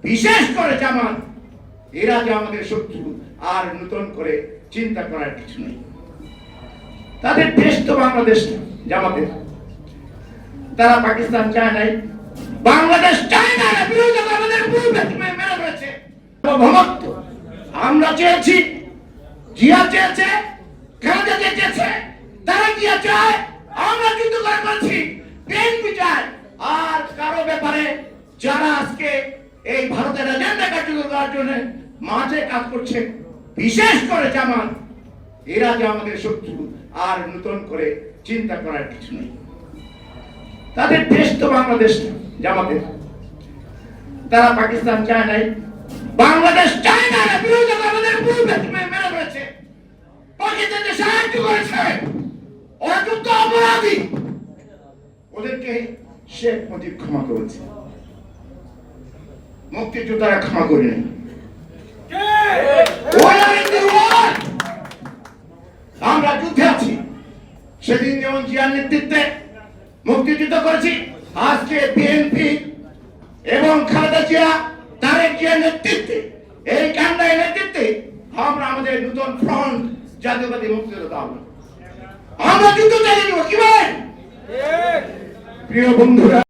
বিশেষ করে জামাত, এরা যে আমাদের শত্রু, আর নতুন করে চিন্তা করার কিছু নেই। তাদের দেশ তো বাংলাদেশ না, জামাতের। তারা পাকিস্তান চায় নাই, বাংলাদেশ চায় না, বিরোধী আমাদের মেরে রয়েছে। আমরা চেয়েছি, জিয়া চেয়েছে, খালেদা চেয়েছে, তারা জিয়া চায়, আমরা কিন্তু করছি, বিএনপি চায়। আর কারো ব্যাপারে যারা আজকে এই ভারতের এজেন্ডা কার্যকর করার জন্য মাঠে কাজ করছে, বিশেষ করে জামাত, এরা যে আমাদের শত্রু, আর নতুন করে চিন্তা করার কিছু নেই। তাদের দেশ তো বাংলাদেশ না, জামাতের। তারা পাকিস্তান চায় নাই, বাংলাদেশ চায় না, বিরোধী আমাদের মেরে রয়েছে, পাকিস্তানকে সাহায্য করেছে, ওরা যুদ্ধ অপরাধী, ওদেরকে শেখ মুজিব ক্ষমা করেছে, মুক্তিযোদ্ধারা ক্ষমা করেনি। আমরা যুদ্ধে আছি, সেদিন যেমন জিয়ার নেতৃত্বে মুক্তিযুদ্ধ করেছি, আজকে বিএনপি এবং খালেদা জিয়া, তারেক জিয়ার নেতৃত্বে, এই কান্ডায় নেতৃত্বে আমরা আমাদের নতুন ফ্রন্ট জাতীয়বাদী মুক্তিযোদ্ধা, আমরা যুদ্ধ চালিয়ে যাব। কি বলেন প্রিয় বন্ধুরা?